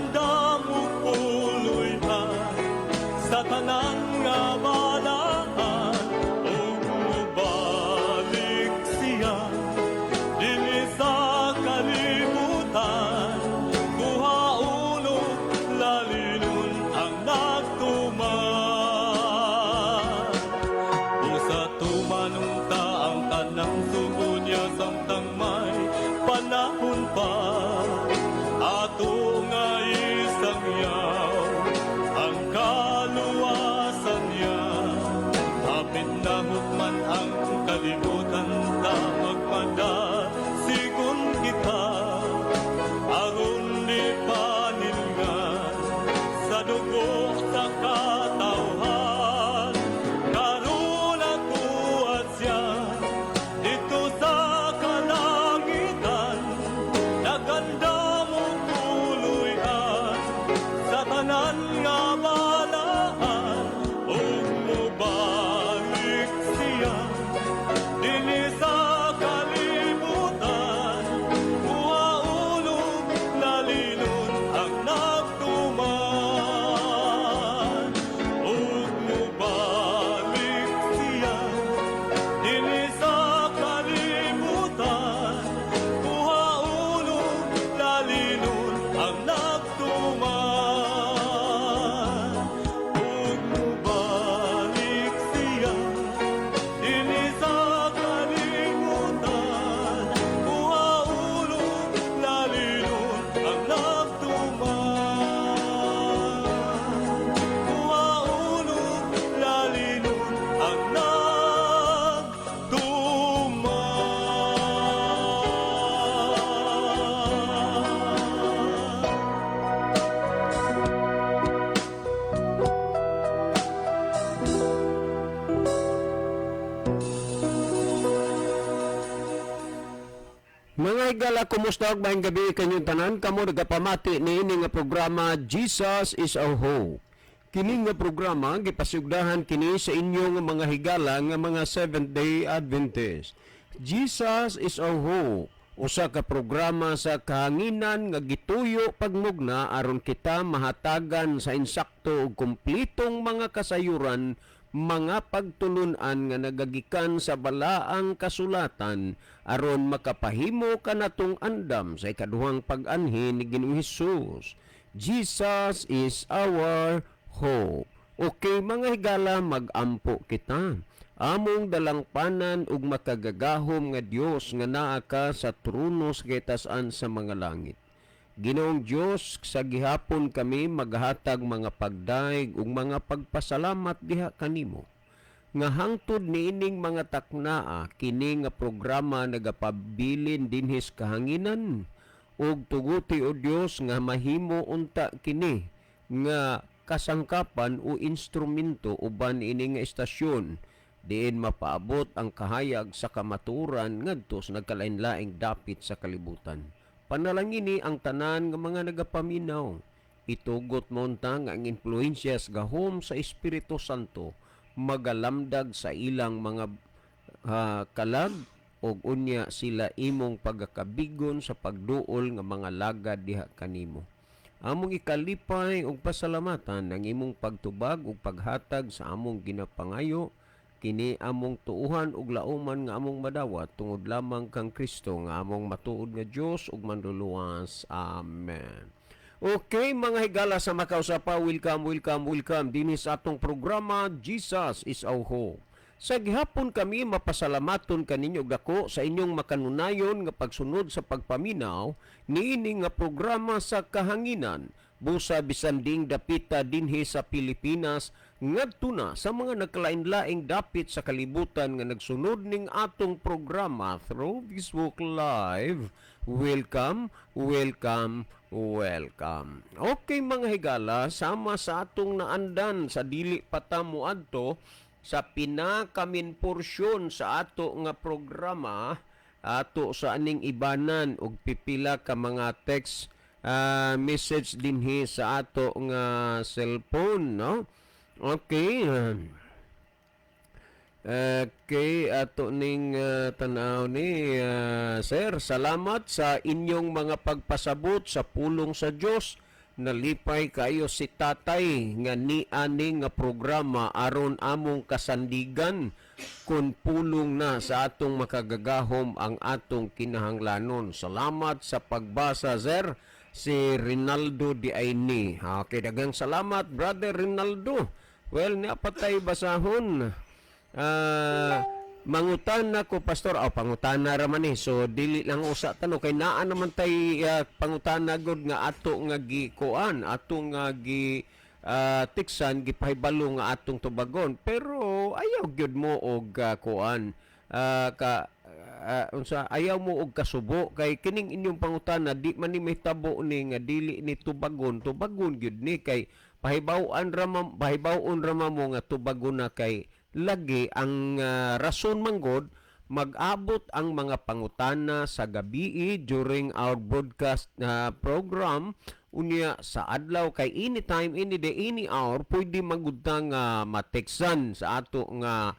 Naganda mo puluyan sa tanang nga balaan, o mubalik siya dinhi sa kalibutan. Buhaunong lalinon ang nagtuman, usa tumanong taang tanang sugo niya samtang may panahon pa. Ato nga isang yaw ang kaluwasan niya, hapit na hukman ang kalibutan ta magpadasigon kita, aron di paningan sa dugo sa katawhan. Karon ako at siya dito sa kalangitan, naganda mo puluyan sa tanan nga balaan, ug mubalik siya dinhi sa kalibutan. Buhaunong lalinon ang nagtuman, ug mubalik siya dinhi sa kalibutan. Buhaunong lalinon ang nagtuman, ug mubalik siya dinhi sa kalibutan. Buhaunong lalinon ang nagtuman, buhaunong lalinon ang nagtuman. Mga higala, kumusta og maayong gabi kanyong tanan? Kamo nagapamati niini nga programa Jesus is our Hope. Kini nga programa gipasugdahan kini sa inyong mga higala nga mga Seventh-day Adventist. Jesus is our Hope, usa ka programa sa kahanginan nga gituyo pagmugna aron kita mahatagan sa insakto ug kumpletong mga kasayuran, mga pagtulunan nga nagagikan sa balaang kasulatan aron makapahimo kanatong andam sa ikaduhang pag-anhi ni Ginoong Hesus. Jesus is our hope. Okay mga higala, mag-ampo kita. Among dalangpanan ug makagagahom nga Dios nga naa ka sa trono sa kitaas-an sa mga langit. Ginoong Dios, sa gihapon kami maghatag mga pagdaig ug mga pagpasalamat diha kanimo. Nga hangtod niining mga taknaa kini nga programa nagapabilin dinhis kahanginan, ug tuguti o Dios nga mahimo unta kini nga kasangkapan o instrumento uban ini nga estasyon diin mapaabot ang kahayag sa kamaturan ngadto sa nagkalain-laing dapit sa kalibutan. Panalangini ang tanan nga mga nagapaminaw. Itugot mo untang ang influensyas gahom sa Espiritu Santo magalamdag sa ilang mga kalag og unya sila imong pagakabigon sa pagduol nga mga lagad diha kanimo. Among ikalipay og pasalamatan ang imong pagtubag ug paghatag sa among ginapangayo kini among tuuhan ug lauman nga among madawat tungod lamang kang Kristo nga among matuod nga Dios ug manluluwas. Amen. Okay mga higala sa makausapa, welcome dinhi sa atong programa Jesus is our Hope. Sa gihapon kami mapasalamaton kaninyo dako sa inyong makanunayon nga pagsunod sa pagpaminaw niini nga programa sa kahanginan busa bisan ding dapita dinhi sa Pilipinas ngadto na sa mga nagkalain-laing dapit sa kalibutan nga nagsunod ning atong programa through Facebook Live. Welcome. Okay mga higala, sama sa atong naandan sa dili patamo adto sa pinakamin porsyon sa ato nga programa, ato sa aning ibanan og pipila ka mga text message dinhi sa ato nga cellphone, no? Okay. Okay, ato ning tanaw ni Sir, salamat sa inyong mga pagpasabot sa pulong sa Dios nalipay kayo si tatay nga ni ani nga programa aron among kasandigan kun pulong na sa atong makagagahom ang atong kinahanglanon. Salamat sa pagbasa, sir. Si Rinaldo Di Aini. Okay, daghang salamat, Brother Rinaldo. Well, napatay basahon. Mangutan na ko, Pastor. Pangutan na raman eh. So, dili lang usa tanong. Kay naa naman tay pangutan na god nga ato nga gikuan. Ato nga tiksan, gipahibalo nga atong tubagon. Pero, ayaw gyud mo og kuan. Unsa ayaw mo og kasubo kay kining inyong pangutana di man ni mahitabo ni nga dili ni tubagon gyud ni kay pahibawon ra mo nga tubagon na kay lagi ang rason manggod mag-abot ang mga pangutana sa gabi during our broadcast program unya sa adlaw kay anytime any day any hour pwede magudtang mateksan sa ato nga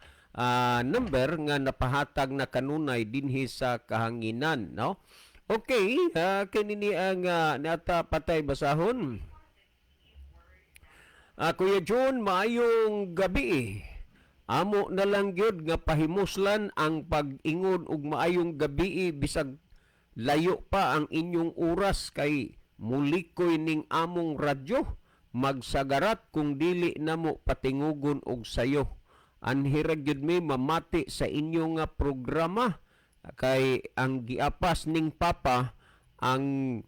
number nga napahatag na kanunay dinhi sa kahanginan, no? Okay, kinini ang nata patay basahon. Kuya John, maayong gabi. Amo na lang gyud nga pahimuslan ang pag-ingon og maayong gabi bisag layo pa ang inyong oras kay mulikoy ning among radyo magsagarat kung dili namo patingugon og sayo. Anhirag gyud mi mamati sa inyo nga programa kay ang giapas ning papa ang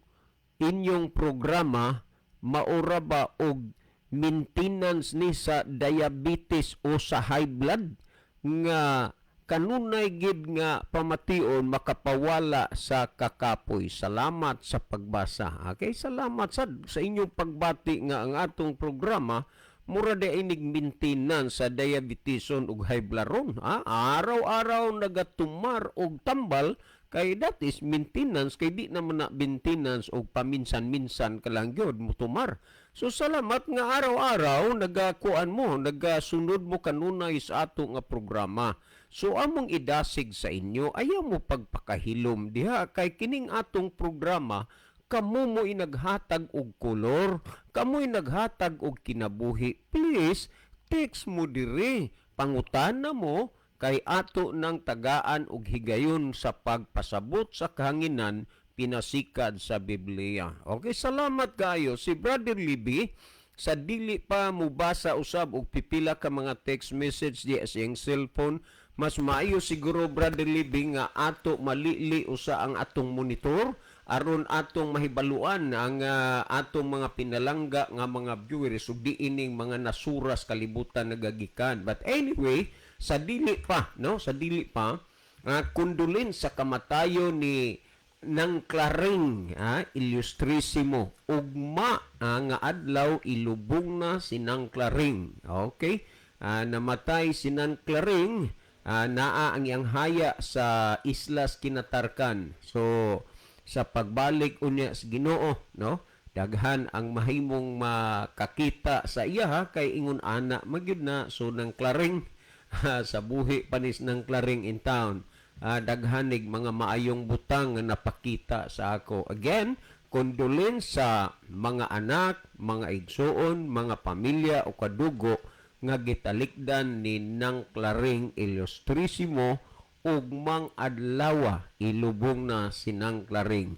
inyong programa maura ba og maintenance ni sa diabetes o sa high blood nga kanunay gid nga pamation makapawala sa kakapoy. Salamat sa pagbasa. Okay, salamat sa inyong pagbati nga ang atong programa mura de inig maintenance sa diabeteson ug high blood ron. Araw-araw nagatumar og tambal kay that is maintenance kay di naman na maintenance og paminsan-minsan ka lang gyud mutumar. So salamat nga araw-araw nagakuan mo, nagasunod mo kanunay sa ato nga programa. So among idasig sa inyo ayaw mo pagpakahilom diha kay kining atong programa kamo mo inaghatag og kolor, kamo inaghatag og kinabuhi. Please, text mo diri, pangutana mo kay ato nang tagaan og higayon sa pagpasabot sa kahanginan pinasikad sa Biblia. Okay, salamat kayo. Si Brother Libby, sa dili pa mo basa usab og pipila ka mga text message di sa iyang cellphone, mas maayo siguro Brother Libby nga ato malili usa ang atong monitor aron atong mahibaluan ang atong mga pinalangga nga mga viewers ug diining mga nasuras kalibutan nagagikan. But anyway, sa dili pa kondolin sa kamatayo ni nang Claring Ilustrisimo ugma nga adlaw ilubong na si Nang Claring. Okay, namatay si Nang Claring, naa ang iyang haya sa Islas Kinatarkan. So sa pagbalik unya sa Ginoo, no, daghan ang mahimong makakita sa iya kay ingon ana magyud na. So Nang Claring sa buhi panis Nang Claring in town, daghanig mga maayong butang nga napakita sa ako. Again, condolence sa mga anak, mga igsoon, mga pamilya o kadugo nga gitalikdan ni Nang Claring Ilustrisimo ug mang adlaw ilubong na si Nang Claring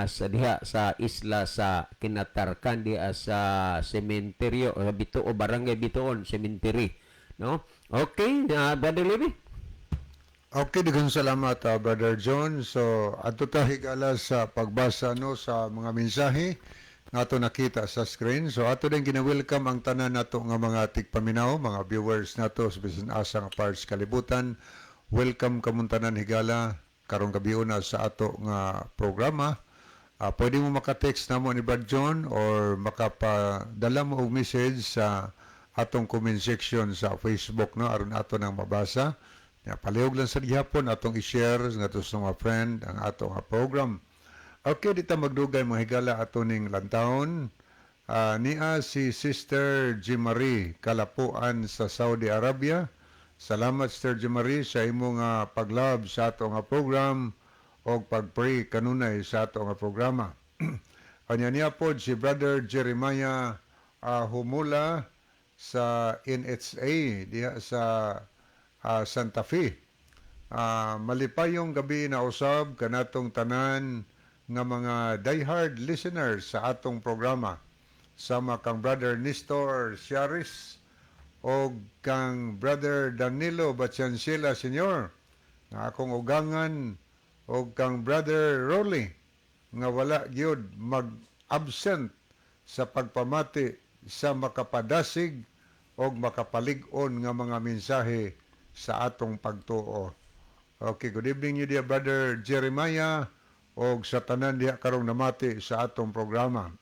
sa diha sa isla sa Kinatarkan diha sa sementeryo o barangay Bitoon cemetery, no? Okay, Brother Levi. Okay, daghang salamat Brother John. So adto ta higala sa pagbasa no sa mga mensahe nga ato nakita sa screen. So ato din gina-welcome ang tanan nato nga mga tigpaminaw, mga viewers nato sa bisan asa nga parts kalibutan. Welcome kamong tanan higala karong gabiuna sa ato nga programa. Pwede mo maka-text namo ni Brad John or makapadala mo og message sa atong comment section sa Facebook, no, aron ato nang mabasa. Palihog lang sa gihapon atong i-share nga to sa mga friend ang ato nga program. Okay, dito magdugay mga higala ato ning lantawon. Niya si Sister Jimari Kalapuan sa Saudi Arabia. Salamat Sister Jimari sa imong paglab sa ato nga program o pag-pray kanunay sa ato nga programa. Anya niya po si Brother Jeremiah Humula sa NHA diha sa Santa Fe. Malipayong gabi na usab kanatong tanan nga mga diehard listeners sa atong programa. Sama kang Brother Nestor Ciaris o kang Brother Danilo Bachansila Sr. nga akong ugangan o kang Brother Rolly nga wala gyud mag-absent sa pagpamati sa makapadasig o makapalig-on nga mga mensahe sa atong pagtuo. Okay, good evening you dear Brother Jeremiah o sa tanan diha karong namati sa atong programa.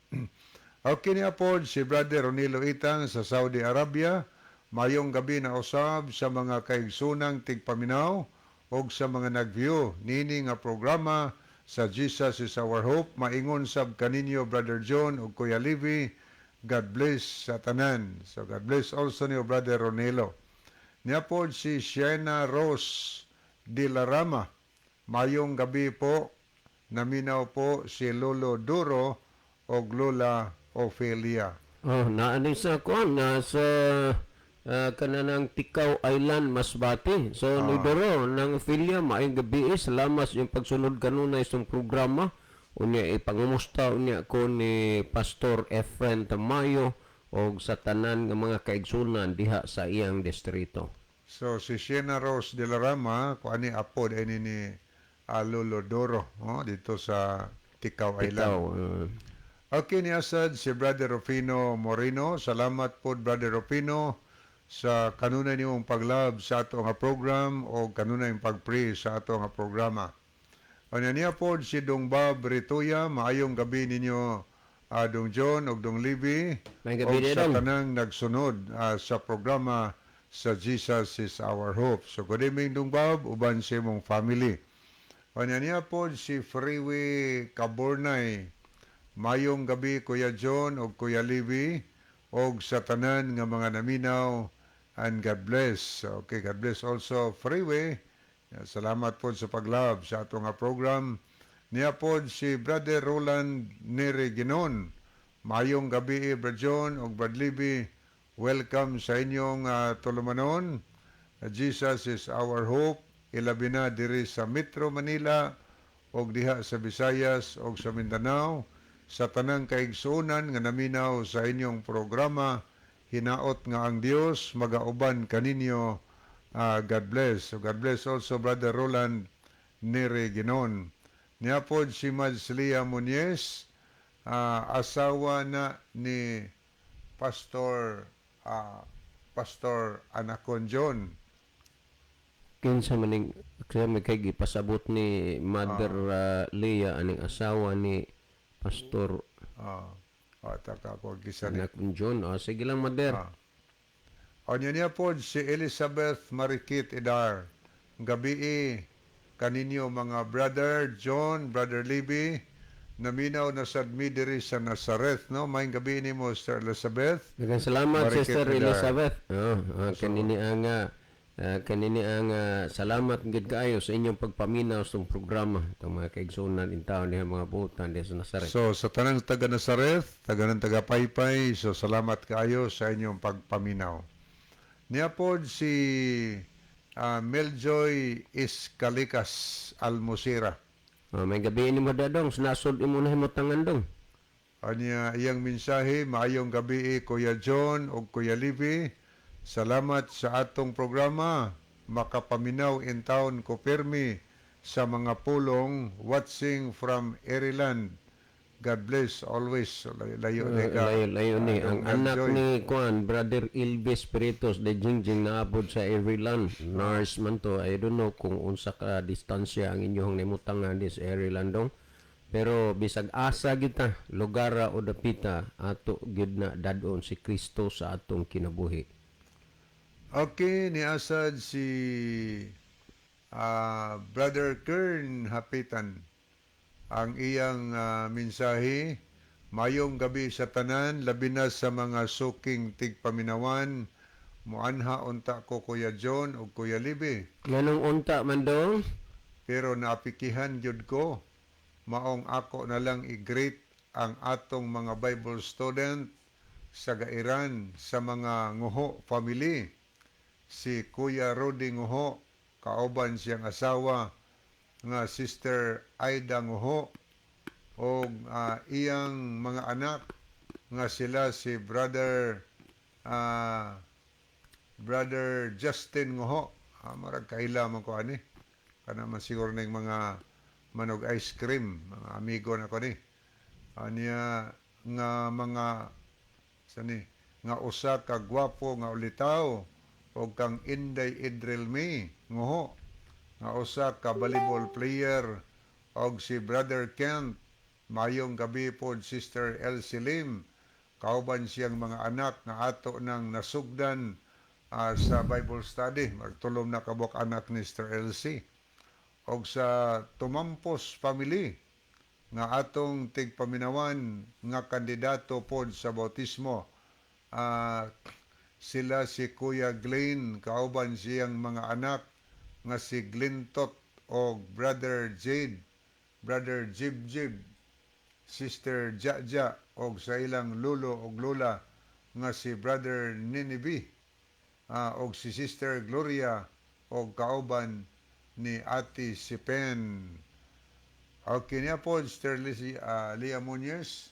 Okay niya po si Brother Ronilo Itang sa Saudi Arabia. Mayong gabi na usab sa mga kaigsunang tigpaminaw o sa mga nag-view nini nga programa sa Jesus is Our Hope. Maingon sab kaninyo Brother John o Kuya Livy. God bless sa tanan. So God bless also niyo Brother Ronelo. Niya po si Sienna Rose de la Rama. Mayong gabi po. Naminaw po si Lolo Duro o Lola Ophelia. Oh, naanay sa kuan na sa kananang Tikaw Island, Masbate. So, ni Doro, ng Ophelia, maayong gabi. Salamat yung pagsunod kanunay sa programa. Unya, ipangumusta unya ko ni Pastor Efren Tamayo o sa tanan ng mga kaigsunan diha sa iyang distrito. So, si Sienna Rose de la Rama, kung ani apod ay ni Lolo Doro dito sa Tikaw Island. Okay, ni Asad, si Brother Rufino Moreno. Salamat po, Brother Rufino, sa kanunay niyong paglab sa ato nga program o kanunay yung pag-pray sa ato nga programa. Ano niya po si Dong Bob Rituya. Maayong gabi ninyo, Dong John o Dong Libby. May O gabi din, sa Dong. tanang nagsunod sa programa sa Jesus is Our Hope. So, good evening, Dong Bob, uban sa mong family. Ano niya po si Freeway Cabornay. Mayong gabi, Kuya John o Kuya Libby, o sa tanan nga mga naminaw, and God bless. Okay, God bless also Freeway. Salamat po sa paglab sa ato nga program. Niya po si Brother Roland Nere Ginon. Mayong gabi, Brother John o Brother Libby. Welcome sa inyong tulumanon. Jesus is Our Hope. Ilabi na diri sa Metro Manila o diha sa Visayas o sa Mindanao. Sa tanang kaigsunan nga naminaw sa inyong programa, hinaot nga ang Dios magauban kaninyo. God bless. So God bless also Brother Roland Nere Ginon. Niya po si Madslia Muñez, asawa na ni Pastor Anacon John. Kinsa maning kaya may kay gipasabot ni Mother Leah aning asawa ni Pastor Taka ko kisa ni. Anak John. Sige lang, Mother. O niya po si Elizabeth Marikit Idar. Gabi kaninyo mga Brother John, Brother Libby, naminaw na sadmi diri sa Nazareth, no? Maayong gabi ni mo, Sister Elizabeth. Daghang salamat, Marikit Sister Idar. Elizabeth. Kanini ang salamat gid kaayo sa inyong pagpaminaw sa programa itong mga kaigsunan in taon diha mga butan diha sa Nazaret. So, sa tanang taga Nazareth, taga ng taga Paypay, so salamat kaayo sa inyong pagpaminaw. Niya po si Meljoy Iscalikas Almosira. May gabi ni mo dadong, sinasod imo na himutangan dong. Anya iyang mensahe, maayong gabi Kuya John o Kuya Livy. Salamat sa atong programa. Makapaminaw in town ko permi sa mga pulong watching from Ireland. God bless always. Layo Layo ni ang anak ni Kuan, Brother Ilvis Peritos de Jingjing naabot sa Ireland. Nurse man to. I don't know kung unsa ka distansya ang inyong nimutangan di sa Ireland dong. Pero bisag asa kita, lugar o dapita ato gid na dadon si Kristo sa atong kinabuhi. Okay, ni Asad si Brother Kern Hapitan. Ang iyang mensahe, mayong gabi sa tanan, labi na sa mga suking tigpaminawan, muanha unta ko Kuya John o Kuya Libby. Nganong unta man dong? Pero naapikihan gyud ko, maong ako na lang i-greet ang atong mga Bible student sa Gairan sa mga Nguho family. Si Kuya Rudy Nguho, kauban siyang asawa nga Sister Aida Nguho, o iyang mga anak nga sila si ah, Brother Justin Nguho. Marag kaila man ko ani. Kana man siguro ning mga manog ice cream, mga amigo na ko ni. Anya nga mga sani nga usa ka gwapo nga ulitaw o kang Inday Idrilmi Nguho, nga usa ka volleyball player og si Brother Kent. Mayong gabi po Sister Elsie Lim, kauban siyang mga anak nga ato nang nasugdan sa Bible study. Magtulom na kabok anak ni Sister Elsie. Og sa Tumampos family nga atong tigpaminawan nga kandidato pod sa bautismo. Sila si Kuya Glenn, kauban siyang mga anak nga si Glintot o Brother Jade, Brother Jib, Sister Jaja og sa ilang lulo og lula nga si Brother Ninibi, og si Sister Gloria og kauban ni Ate si Pen. Okay niya po, Sister Lia Muñez,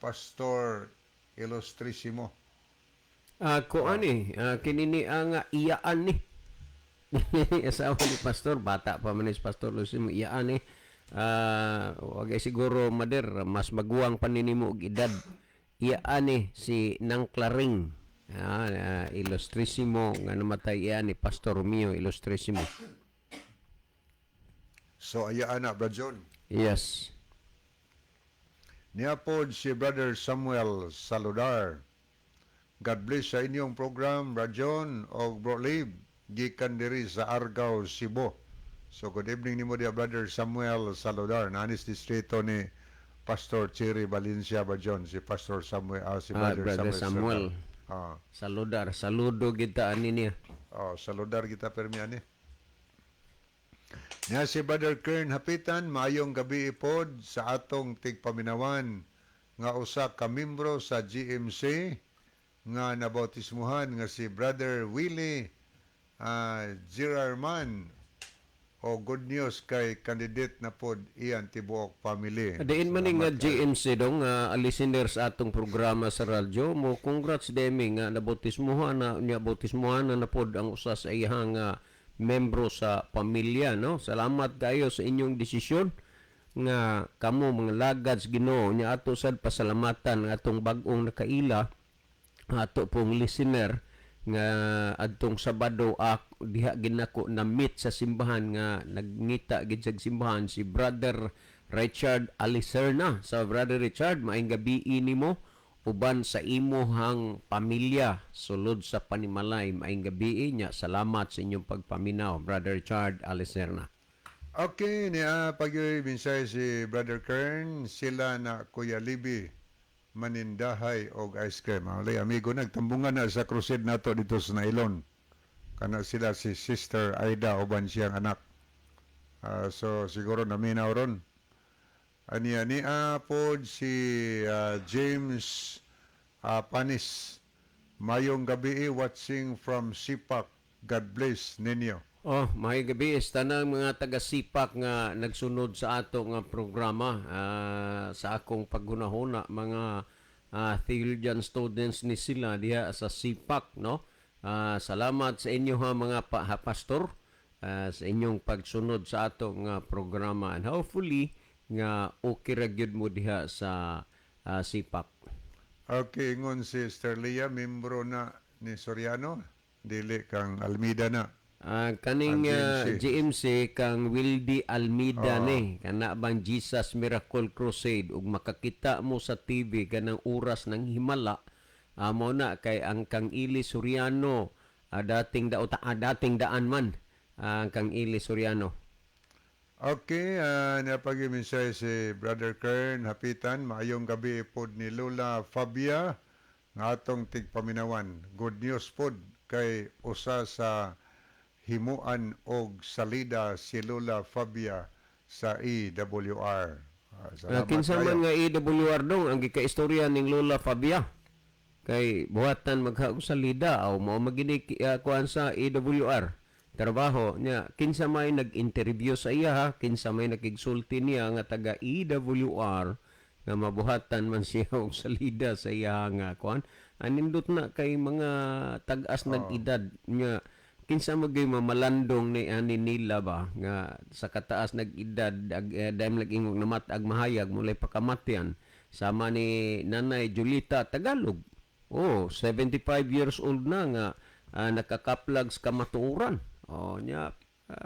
Pastor Ilustrisimo. Kinini ang iyaan ni. Asawa ni Pastor, bata pa man ni Pastor Lucy mo, iyaan ni. Wag siguro mader, mas maguwang paninimo og edad. Iyaan ni si Nang Claring. Ilustrisimo nga namatay iyaan ni Pastor Romeo Ilustrisimo. So, ayaan na, Brad John. Yes. Niya po si Brother Samuel Saludar. God bless sa inyong program, Brad John o Bro Lib, gikan diri sa Argao, Cebu. So, good evening nimo dia, Brother Samuel Saludar. Nanis distrito ni Pastor Cherry Valencia, Brad John, si Pastor Samuel, si Brother Samuel. Saludar. Saludo kita ani niya. Saludar kita permiani. Niya si Brother Kern Hapitan, maayong gabi ipod sa atong tigpaminawan nga usa ka membro sa GMC nga nabautismuhan nga si Brother Willie Girarman. O good news kay candidate na pod iyan tibuok family. Diin man nga GMC dong listeners atong programa sa radyo mo, congrats demi nga nabautismuhan na pod ang usa sa iyang membro sa pamilya, no? Salamat kayo sa inyong desisyon nga kamo mga lagads Ginoo nya ato sad pasalamatan nga atong bag-ong nakaila ato pong listener nga adtong Sabado diha ginako na meet sa simbahan nga nagngita gid sa simbahan si Brother Richard Alicerna. Sa Brother Richard, maayong gabi nimo uban sa imuhang pamilya sulod sa panimalay. Maayong gabi nya. Salamat sa inyong pagpaminaw, Brother Richard Alicerna. Okay, niya pagyoy minsay si Brother Kern, sila na Kuya Libby manindahay og ice cream. Alay amigo, nagtambungan na sa crusade nato dito sa Nailon. Kana sila si Sister Aida uban siyang anak. So siguro naminaw ron. Niya po si James Panis. Mayong gabi watching from Sipak. God bless ninyo. May gabi tanang mga taga-Sipak nga nagsunod sa ato nga programa sa akong paghunahuna mga theologian students ni sila diha sa Sipak, no? Salamat sa inyo mga pastor sa inyong pagsunod sa ato nga programa, and hopefully nga okay ra gyud mo diha sa Sipak. Okay, ngon si Sister Leah, membro na ni Soriano, dili kang Almeida na. Kaning GMC kang Wildy Almeida ni kana bang Jesus Miracle Crusade ug makakita mo sa TV kanang oras ng himala mo na kay ang kang Ili Soriano dating daan man ang kang Ili Soriano. Okay, napag-iminsay si Brother Kern Hapitan. Maayong gabi pod ni Lola Fabia nga atong tigpaminawan. Good news pod kay usa sa himuan og salida si Lola Fabia sa EWR. Salamat Kinsa kayo. man nga EWR dong ang gikaistorya ning Lola Fabia. Kay buhatan maghaog sa lida aw mao magini kuan sa EWR. Trabaho niya kinsa may nag-interview sa iya ha, kinsa may nakigsulti niya nga taga EWR nga mabuhatan man siya og salida sa iya nga kuan. Anindot na kay mga tag-as nag-edad nga kinsa magay mamalandong ni ani nila ba nga sa kataas nag-edad dahil nag-ingog na matag mahayag mulay pakamatyan sama ni Nanay Julita Tagalog. Oh, 75 years old na nga nakakaplag sa kamatuoran. Oh, nya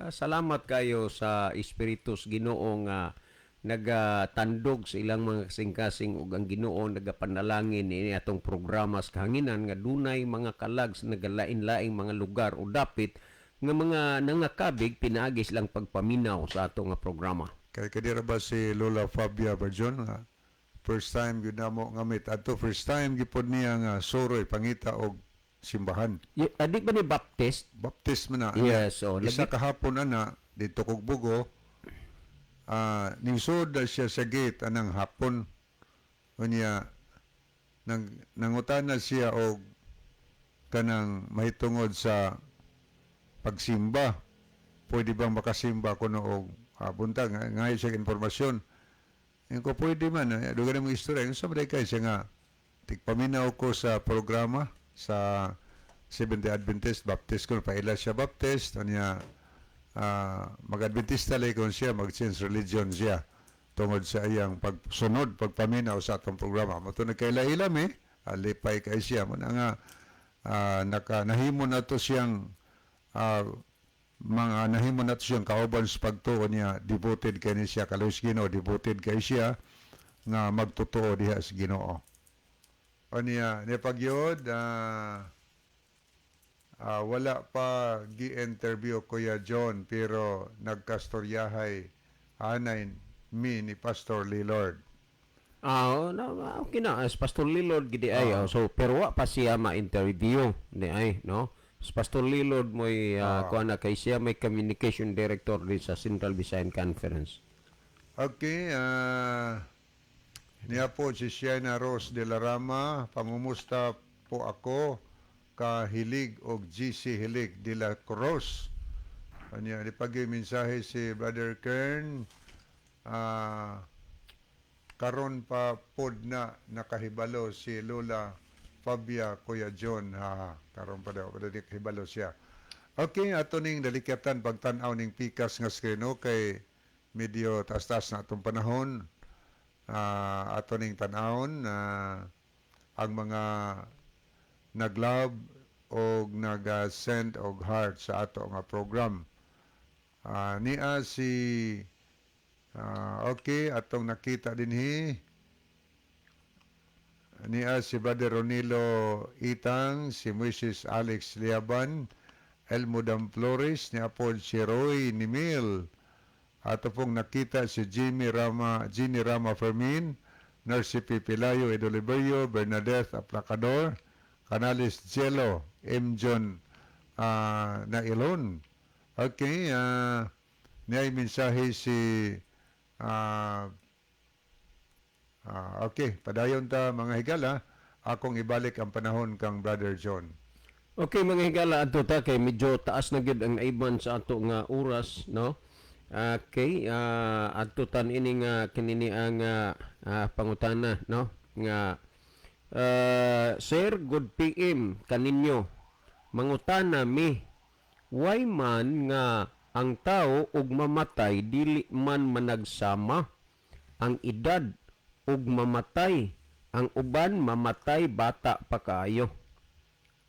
salamat kayo sa Espiritus Ginoo nga nagatandog sa ilang mga kasing-kasing ug ang Ginoo nagapanalangin ini atong programa sa kahanginan nga dunay mga kalag sa nagalain-laing mga lugar o dapit nga mga nangakabig pinaagis lang pagpaminaw sa atong nga programa. Kay kadira ba si Lola Fabia Berjon nga first time gyud namo ngamit adto first time gipod niya nga suroy pangita og simbahan. Adi ba ni Baptist? Baptism na. Yes, so Isa kahapon ana dito kog Bugo. Ningsud na siya sa gate anang hapon. Unya nangutana siya og kanang mahitungod sa pagsimba. Pwede bang makasimba kuno og buntag ngayon siya informasyon. Ko pwede man, dugan mo istorya. Yung sabi kay siya nga, tigpaminaw ko sa programa sa Seventh-day Adventist Baptist ko, paila siya Baptist, niya mag-Adventista lang kung siya, mag-change religion siya tungod sa iyang pagsunod, pagpaminaw sa atong programa. Mato nagkaila-ilam alipay kay siya. Muna nga, nahimo na to siyang mga nahimo na to siyang kauban sa pagtuo niya, devoted kay siya, kalus Ginoo, devoted kay siya, nga magtotoo diha sa Ginoo. O niya, pagyod, wala pa gi-interview Kuya John, pero nagkastoryahay anay mi ni Pastor Lillard. Okay na, as Pastor Lillard gidi ay, so pero wa pa siya ma-interview ni ay, no? Si Pastor Lillard mo'y kuha na kay siya may communication director din sa Central Visayan Conference. Okay, niya po si Sienna Rose de la Rama, pamumusta po ako kahilig og GC Hilig de la Cruz. Niya, ipagay mensahe si Brother Kern, karon pa pod na nakahibalo si Lola Fabia Kuya John karon pa daw nakahibalo siya. Okay, ato ning dalikatan pagtan-aw ning pikas nga skrino kay medyo taas-taas na atong panahon. Ato ning tan-awon ang mga nag-love o nag-send og heart sa ato nga program. Niya si okay, atong nakita dinhi niya si Brother Ronilo Itang, si Mrs. Alex Liaban, Elmo Dam Flores, niya po si Roy Nimil, ato pong nakita si Jenny Rama Fermin, Nurse Pipilayo Edoliverio, Bernadette Aplacador, Canales Jello, M. John Nailon. Okay, niya mensahe si okay, padayon ta mga higala, akong ibalik ang panahon kang Brother John. Okay, mga higala ato ta kay medyo taas na gyud ang naiban sa ato nga oras, no? Okay, ato tan ini nga kinini ang pangutana, no? Nga Sir, good PM kaninyo. Mangutana mi, why man nga ang tao ug mamatay dili man managsama? Ang edad ug mamatay, ang uban mamatay bata pa kaayo.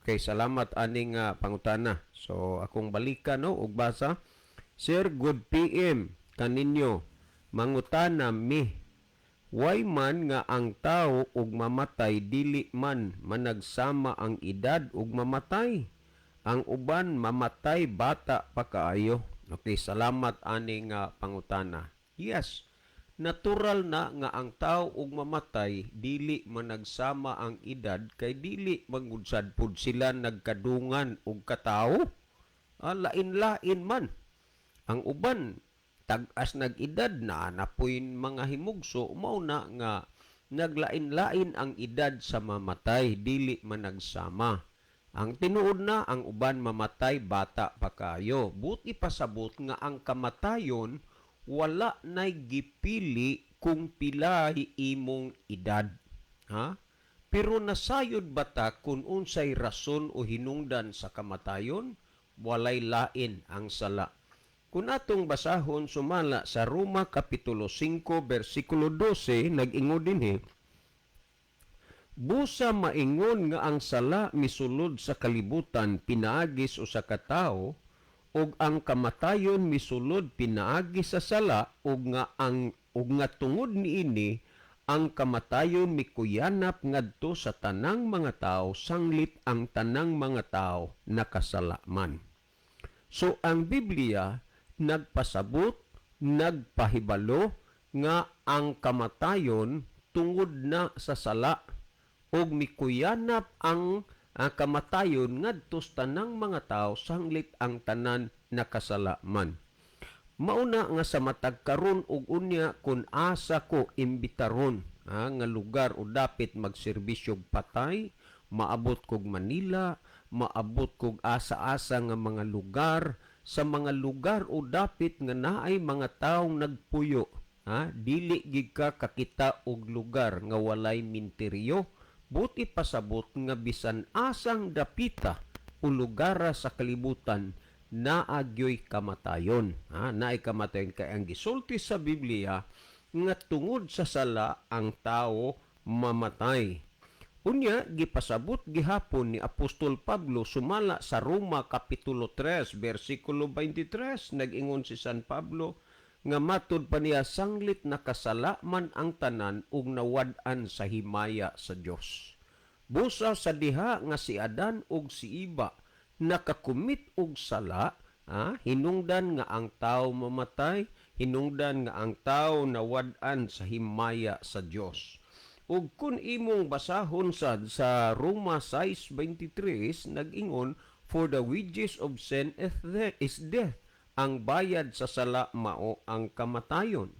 Okay, salamat aning pangutana. So akong balikan no ug basa. Sir, good PM kaninyo. Mangutana mi, why man nga ang tao ug mamatay dili man managsama ang edad ug mamatay? Ang uban mamatay bata pa kaayo. Okay, salamat aning pangutana. Yes, natural na nga ang tao ug mamatay dili managsama ang edad kay dili mangudsad pud sila nagkadungan og katawo. Lain-lain man. Ang uban tag-as nag-edad na napuin mga himugso, mao na nga naglain-lain ang edad sa mamatay, dili man nagsama. Ang tinuod na, ang uban mamatay bata pa kayo. Buti pasabot nga ang kamatayon wala nay gipili kung pilay imong edad. Ha? Pero nasayod bata kung unsay rason o hinungdan sa kamatayon, walay lain ang sala. Kung atong basahon sumala sa Roma Kapitulo 5, versikulo 12, nag-ingo dinhi, busa maingon nga ang sala misulod sa kalibutan pinaagi sa usa ka tawo, ug ang kamatayon misulod pinaagi sa sala, ug nga tungod niini ang kamatayon mikuyanap ngadto sa tanang mga tao, sanglit ang tanang mga tao nakasala man. So ang Biblia nagpasabot, nagpahibalo nga ang kamatayon tungod na sa sala, ug mikuyanap ang kamatayon ngadto sa tanang mga tao, sanglit ang tanan nakasala man. Mauna nga sa matag karon ug unya kun asa ko imbitaron nga lugar o dapit magserbisyog patay, maabot kog Manila, maabot kog asa-asa nga mga lugar, sa mga lugar o dapit nga naay mga taong nagpuyo. Dili gid ka kakita og lugar nga walay minteryo. Buti pasabot nga bisan asang dapita o lugara sa kalibutan, naagyoy kamatayon. Naay kamatayon kay ang gisulti sa Biblia nga tungod sa sala ang tao mamatay. Unya gipasabot gihapon ni Apostol Pablo sumala sa Roma Kapitulo 3 versikulo 23, nag-ingon si San Pablo nga matud pa niya sanglit nakasala man ang tanan ug nawad-an sa himaya sa Dios. Busa sa diha nga si Adan ug si Eva nakakumit og sala, hinungdan nga ang tao mamatay, hinungdan nga ang tao nawad-an sa himaya sa Dios. Ug kun imong basahon sad sa Roma 6:23, nag-ingon, for the wages of sin is death. Ang bayad sa sala mao ang kamatayon.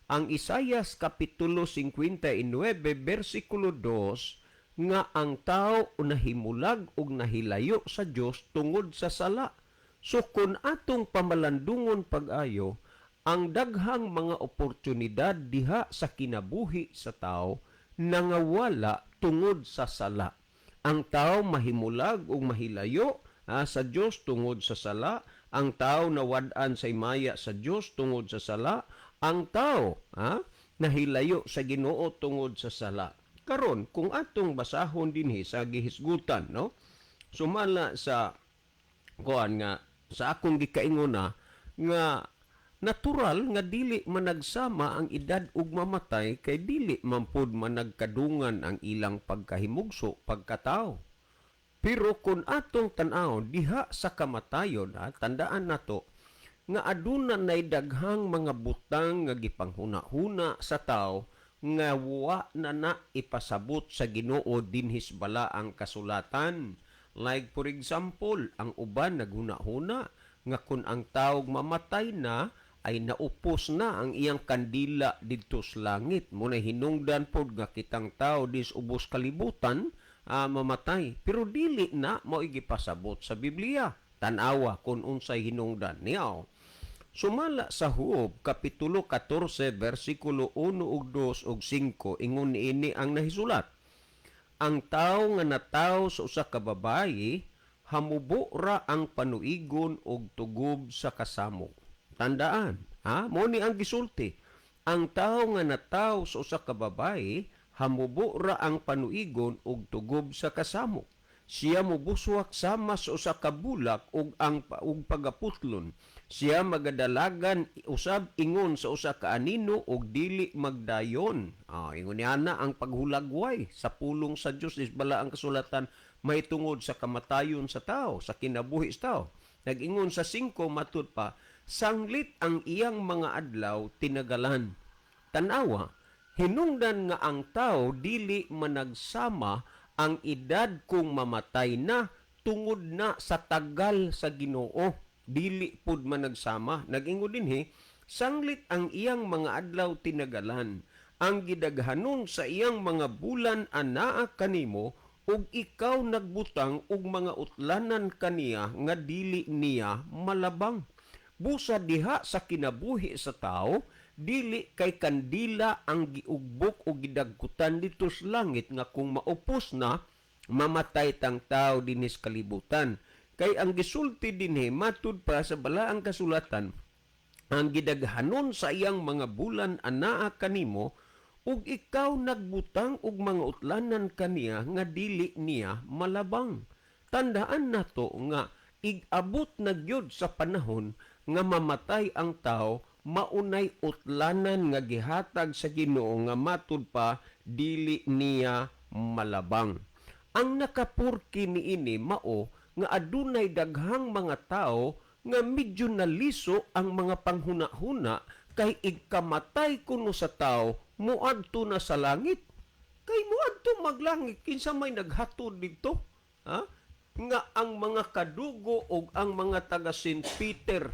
Ang Isaias Kapitulo 59, versikulo 2, nga ang tao nahimulag ug nahilayo sa Dios tungod sa sala. So kung atong pamalandungon pag-ayo, ang daghang mga oportunidad diha sa kinabuhi sa tao nangawala tungod sa sala. Ang tao mahimulag ug mahilayo sa Dios tungod sa sala. Ang tao nawad-an sa himaya sa Dios tungod sa sala. Ang tao nahilayo sa Ginoo tungod sa sala. Karon kung atong basahon dinhi sa gihisgutan, no? Sumala sa kuan nga sa akong gikaingon nga natural nga dili man nagsama ang edad ug mamatay, kay dili man pud man nagkadungan ang ilang pagkahimugso pagkatao. Pero kung atong tan-aw diha sa kamatayon, tandaan nato nga aduna nay daghang mga butang nga gipanghuna-huna sa tao nga wa na ipasabot sa Ginoo dinhis bala ang kasulatan. Like for example, ang uban naghuna-huna nga kun ang tawag mamatay na ay naupos na ang iyang kandila didto sa langit. Muna hinungdan pod nga kitang tao dis ubos kalibutan mamatay. Pero dili na mao igipasabot sa Biblia. Tanawa kung unsay hinungdan niya. Sumala sa Hiob Kapitulo 14 versikulo 1 ug 2 ug 5, ingon niini ang nahisulat. Ang tawo nga natawo sa usa ka babayi, hamubo ra ang panuigon og tugob sa kasamo. Tandaan, mo ni ang gisulti. Ang tawo nga natawo sa usa ka babayi, hamubo ra ang panuigon og tugob sa kasamo. Siya mubuswak sama sa usa ka bulak ug pagaputlon. Siya magadalagan usab ingon sa usa ka anino og dili magdayon. Ingon niya na ang paghulagway sa pulong sa Dios is bala ang kasulatan may tungod sa kamatayon sa tao, sa kinabuhi sa tao. Nag-ingon sa 5 matud pa, sanglit ang iyang mga adlaw tinagalan. Tanawa, hinungdan nga ang tao dili managsama ang edad kung mamatay na tungod na sa tagal sa Ginoo. Dili pud man nagsama. Nag-ingon dinhi, Sanglit ang iyang mga adlaw tinagalan. Ang gidaghanon sa iyang mga bulan anaa kanimo, ug ikaw nagbutang og mga utlanan kaniya nga dili niya malabang. Busa diha sa kinabuhi sa tao, dili kay kandila ang giugbok o gidagkutan dito sa langit nga kung maupos na, mamatay tang tao dinis kalibutan. Kay ang gisulti dinhi matud pa sa balaang kasulatan, ang gidaghanon sa iyang mga bulan anaa kanimo, ug ikaw nagbutang og mga utlanan kaniya nga dili niya malabang. Tandaan nato nga igabot na gyud sa panahon nga mamatay ang tao, maunay utlanan nga gihatag sa Ginoo nga matud pa dili niya malabang. Ang nakapurki niini mao nga adunay daghang mga tao nga medyo naliso ang mga panghuna-huna kay igkamatay kuno sa tao muadto na sa langit. Kay muadto maglangit kinsa may naghatod dito, ha? Nga ang mga kadugo o ang mga taga St. Peter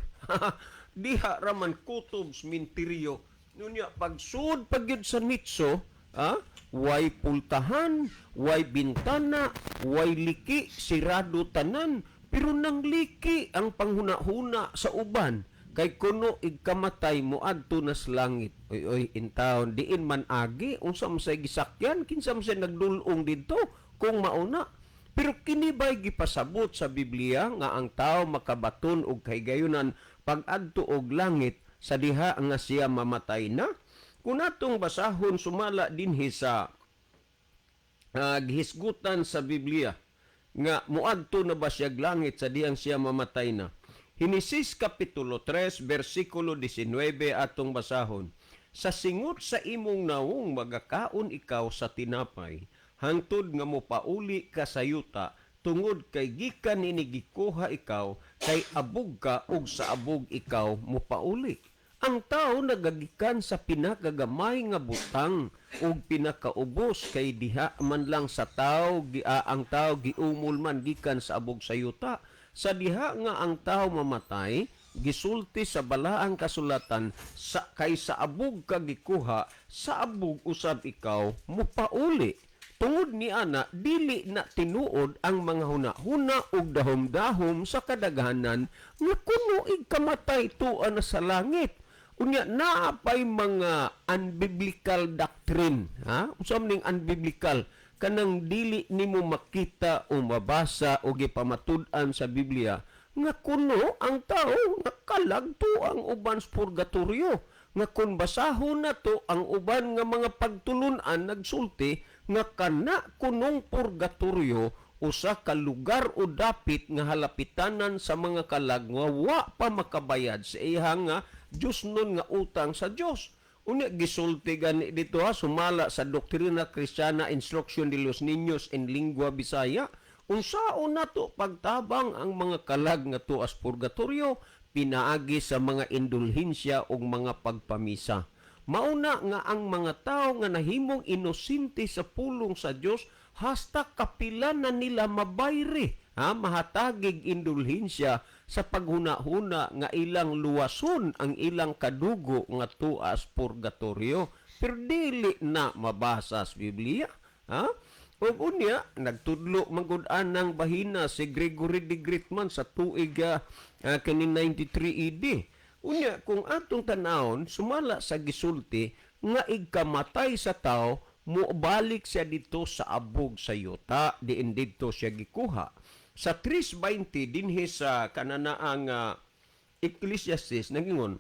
diha raman kutobs minteryo. Nunya pagsud pagyud sa nitso, ha? Way pultahan, way bintana, way liki, sirado tanan, pero nang liki ang panghuna-huna sa uban. Kay kuno igkamatay mo adto na sa langit. Oy intawon diin man agi unsa man say gisakyan, kinsa man say nagdulong didto kung mauna. Pero kini ba'y gipasabot sa Biblia nga ang tao makabaton og kahigayunan pag-adto og langit sa diha nga siya mamatay na? Kung atong basahon sumala dinhi sa gihisgutan sa Biblia nga muadto na ba siya langit sa diyang siya mamatay na? Hinesis Kapitulo 3, versikulo 19 atong basahon. Sa singot sa imong nawong magakaon ikaw sa tinapay, hangtod nga mopauli ka sa yuta, tungod kay gikan ini gikuha ikaw, kay abog ka ug sa abog ikaw mopauli. Ang tao nagagikan sa pinakagamay nga butang ug pinakaubos, kay diha man lang sa tao ang tao giumol man gikan sa abog sa yuta. Sa diha nga ang tao mamatay, gisulti sa balaang kasulatan, kay sa abog ka gikuha, sa abog usab ikaw mopauli. Tungod ni ana, dili na tinuod ang mga hunahuna ug dahom-dahom sa kadaghanan nga kuno igkamatay tuan na sa langit. Unya naapay mga unbiblical doctrine, ha? Unsa man ning unbiblical? Kanang dili nimo makita o mabasa o gipamatud-an sa Biblia nga kuno ang tao nakalagto ang uban sa purgatorio, nga kun basahon nato ang uban nga mga pagtulunan nagsulti nga kana kunong purgatorio usa ka lugar o dapit nga halapitanan sa mga kalag nga wa pa makabayad sa iyang nga Diyos nun nga utang sa Diyos. Unya gisulti gani dito sumala sa Doktrina Kristiyana, Instruction de los Niños en Lingua Bisaya. Unsaon nato pagtabang ang mga kalag nga tuas purgatorio, pinaagi sa mga indulhensya o mga pagpamisa. Mauna nga ang mga tao nga nahimong inosente sa pulong sa Diyos, hasta kapila na nila mabayri, mahatagig indulhensya sa paghuna-huna nga ilang luwason ang ilang kadugo nga tuas purgatorio. Pero dili na mabasa sa Biblia. O unya, nagtudlo magud-an ng bahina si Gregory de Gritman sa tuig kini 93 AD. Unya, kung atong tanawon, sumala sa gisulti nga igkamatay sa tao, muobalik siya dito sa abog sa yuta, diin dito siya gikuha. Sa 3:20 dinhi sa kananaang Ecclesiastes nagingon,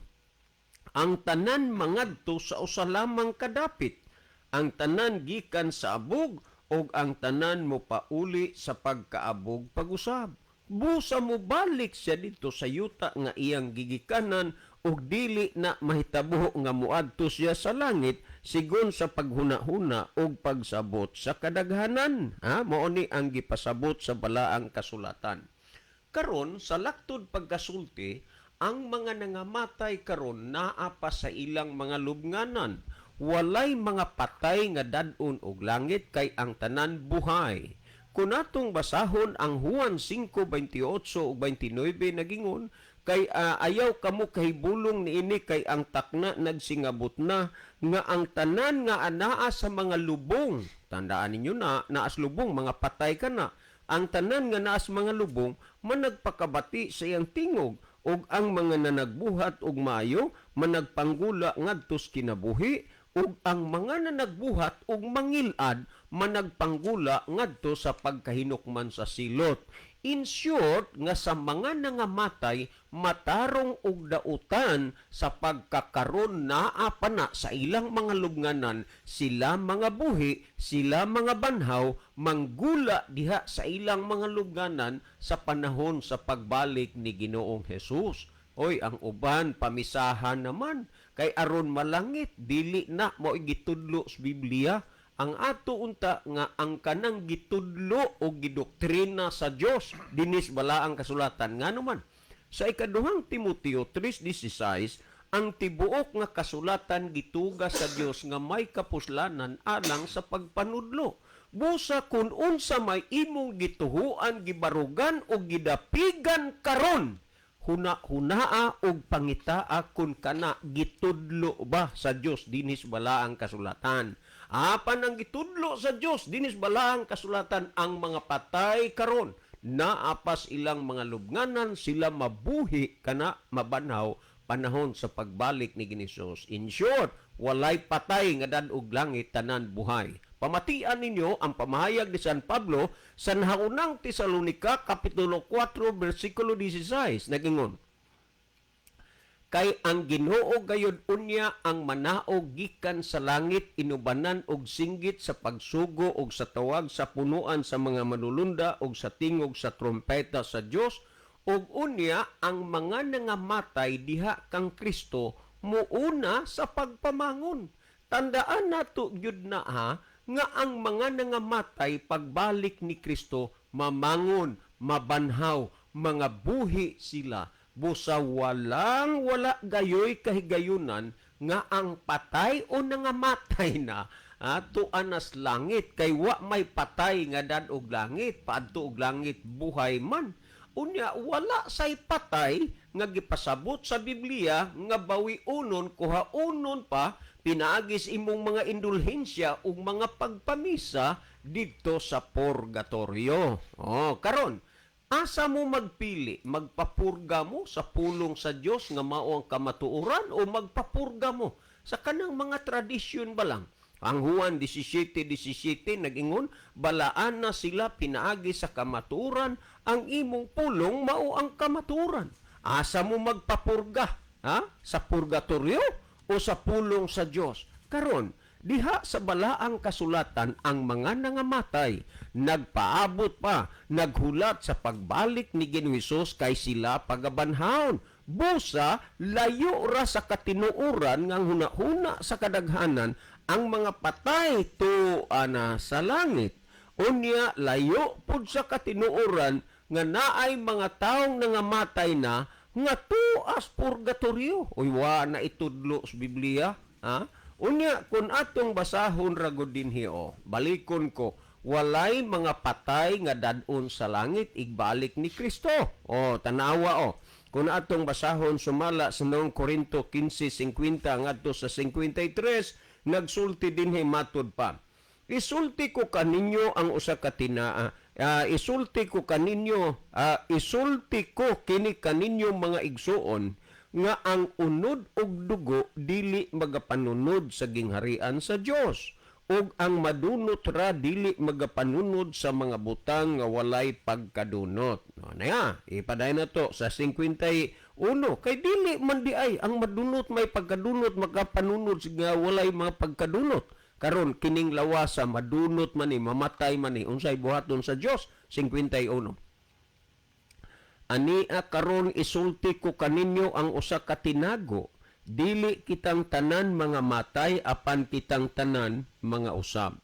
ang tanan mangadto sa usa lamang kadapit, ang tanan gikan sa abog ug ang tanan mo pauli sa pagkaabog pag-usab. Busa mo balik siya dito sa yuta nga iyang gigikanan ug dili na mahitabo nga muadto siya sa langit sigon sa paghuna-huna ug pagsabot sa kadaghanan. Mao ni ang gipasabot sa balaang kasulatan. Karon sa laktod pagkasulti, ang mga nangamatay karon naa pa sa ilang mga lubnganan. Walay mga patay nga dad-on og langit, kay ang tanan buhay. Kung atong basahon ang Juan 5:28 ug 29 nagingon, kay ayaw kamo kahibulong niini kay ang takna nagsingabot na nga ang tanan nga anaa sa mga lubong. Tandaan ninyo na naas lubong, mga patay ka na. Ang tanan nga naas mga lubong managpakabati sa iyang tingog ug ang mga nanagbuhat og maayo managpanggula ngadtos kinabuhi ug ang mga nanagbuhat og mangilad managpanggula ngadto sa pagkahinukman sa silot. In short, nga sa mga nangamatay, matarong og dautan sa pagkakaron naa pa na sa ilang mga lubnganan, sila mga buhi, sila mga banhaw, manggula diha sa ilang mga lubnganan sa panahon sa pagbalik ni Ginoong Hesus. Oy, ang uban pamisahan naman, kay aron malangit, dili na mo gitudlo sa Biblia. Ang ato unta nga ang kanang gitudlo o gidoktrina sa Dios dinis bala ang kasulatan nga naman sa ikaduhang Timoteo 3:16 ang tibuok nga kasulatan gituga sa Dios nga may kapuslanan alang sa pagpanudlo busa kun unsa may imong gituhuan gibarugan o gidapigan karon hunaa og pangitaa kun kana gitudlo ba sa Dios dinis bala ang kasulatan. Apan ang gitudlo sa Dios dinis bala ang kasulatan ang mga patay karon naapas ilang mga lubnganan sila mabuhi kana mabanhaw panahon sa pagbalik ni Hesus. In short, walay patay nga dadog langit tanan buhay. Pamatian ninyo ang pamahayag ni San Pablo sa naunang Tesalonica kapitulo 4 bersikulo 16 nagingon, kay ang Ginoo gayud unya ang manaog gikan sa langit inubanan og singgit sa pagsugo og sa tawag sa punuan sa mga manulunda og sa tingog sa trompeta sa Dios og unya ang mga nangamatay diha kang Kristo muuna sa pagpamangon. Tandaan nato gyud na nga ang mga nangamatay pagbalik ni Kristo mamangon, mabanhaw, mga buhi sila. Busa wala gayoy kahigayunan nga ang patay o nangamatay na tuanas langit kay wa may patay nga dadog langit paadto og langit buhay man. Unya wala say patay nga gipasabot sa Biblia nga bawiunon kuhaunon pa pinaagis imong mga indulhensya ug mga pagpamisa didto sa purgatorio. Karon asa mo magpili? Magpapurga mo sa pulong sa Dios nga mao ang kamatuoran o magpapurga mo sa kanang mga tradisyon ba lang? Ang Juan 17:17 nag-ingon, balaan na sila pinaagi sa kamatuoran, ang imong pulong mao ang kamatuoran. Asa mo magpapurga? Sa purgatorio o sa pulong sa Dios? Karon, diha sa balaang kasulatan ang mga nangamatay nagpaabot pa naghulat sa pagbalik ni Ginoong Hesus kay sila pagabanhaon busa layo ra sa katinuoran nga hunahuna sa kadaghanan ang mga patay tuana sa langit unya layo pud sa katinuoran nga naay mga taong nangamatay na nga tuas purgatorio uy wa na itudlo sa Biblia unya, kung atong basahon ragod dinhi balikon ko, walay mga patay nga dadon sa langit, igbalik ni Kristo. Tanawa Kung atong basahon sumala sa noong Korinto 15:50 ngadto sa 53, nagsulti dinhi matud pa. Isulti ko kaninyo ang usa ka tinaa. Isulti ko kini kaninyo mga igsuon nga ang unod og dugo dili magapanunod sa gingharian sa Dios ug ang madunot ra dili magapanunod sa mga butang nga walay pagkadunot. Ipaday na to sa 51 kay dili man di ay ang madunot may pagkadunot magapanunod nga walay mga pagkadunot. Karon kining lawasa madunot man ni mamatay man ni unsay buhaton sa Dios 51. Ania karon isulti ko kaninyo ang usa ka tinago, dili kitang tanan mga matay apan kitang tanan mga usab.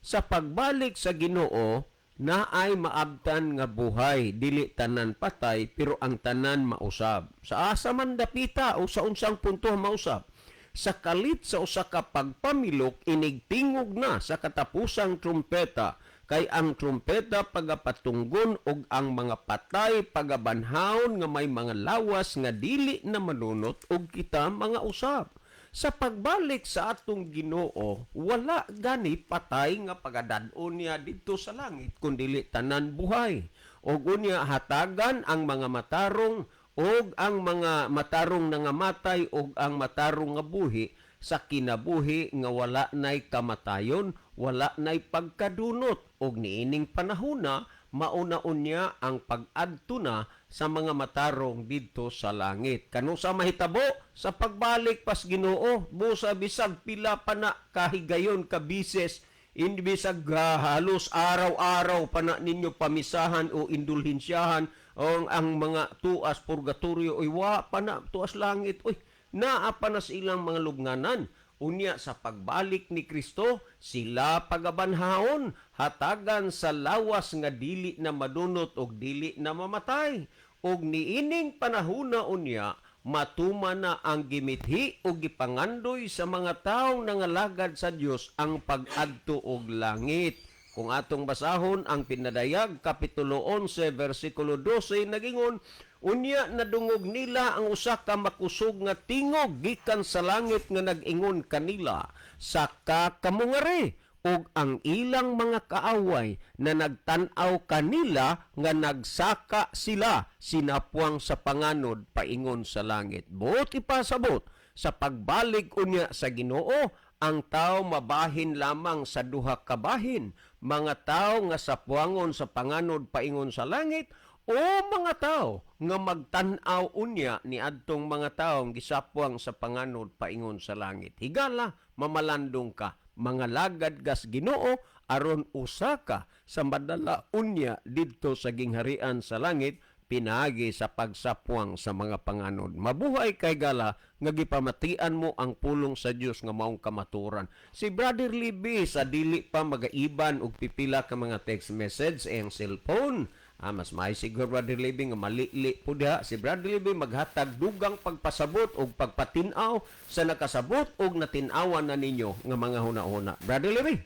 Sa pagbalik sa Ginoo naay maabtan nga buhay, dili tanan patay pero ang tanan mausab. Sa asa man dapita o sa unsang punto mausab. Sa kalit sa usa ka pagpamilok inigtingog na sa katapusang trumpeta kay ang trumpeta pagapatunggon og ang mga patay pagabanhaon nga may mga lawas nga dili na manunot og kita mga usab. Sa pagbalik sa atong Ginoo, wala gani patay nga pagadad-on niya didto sa langit kundi tanan buhay. Og unya hatagan ang mga matarong og ang mga matarong nga namatay og ang matarong nga buhi sa kinabuhi nga wala nay kamatayon, wala nay pagkadunot og niining panahona maunaon niya ang pag-adto na sa mga matarong didto sa langit. Kano sa mahitabo sa pagbalik pas Ginoo, busa bisag pila pa na kahigayon ka bises, hindi bisag halos araw-araw pa na ninyo pamisahan o indulhensyahan o ang mga tuas purgatorio oy wa pa na tuas langit oy naa pa na sa ilang mga lugnanan. Unya sa pagbalik ni Kristo, sila pagabanhaon, hatagan sa lawas nga dili na madunot og dili na mamatay. Og niining panahuna unya, matuma na ang gimithi o gipangandoy sa mga taong nangalagad sa Dios ang pag-adto og langit. Kung atong basahon ang Pinadayag kapitulo 11 versikulo 12 nagingon, unya nadungog nila ang usa ka makusog nga tingog gikan sa langit nga nag-ingon kanila sa kakamungari ug ang ilang mga kaaway na nagtan-aw kanila nga nagsaka sila sinapwang sa panganod paingon sa langit. Buot ipasabot sa pagbalik unya sa Ginoo, ang tao mabahin lamang sa duha ka bahin, mga tao nga sapwangon sa panganod paingon sa langit o mga tao nga magtan-aw unya ni adtong mga taong gisapwang sa panganod paingon sa langit. Higala mamalandong ka, mga lagad gas Ginoo aron usa ka sa madala unya didto sa gingharian sa langit pinagi sa pagsapwang sa mga panganod. Mabuhay kay gala nga gipamatian mo ang pulong sa Dios nga maong kamaturan. Si Brother Libby sa dili pa magaiban og pipila ka mga text message ang cellphone. Mas may siguro Brother Libby nga malili po diha. Si Brother Libby maghatag dugang pagpasabot og pagpatinaw sa nakasabot og natinawan na ninyo nga mga huna-huna. Brother Libby.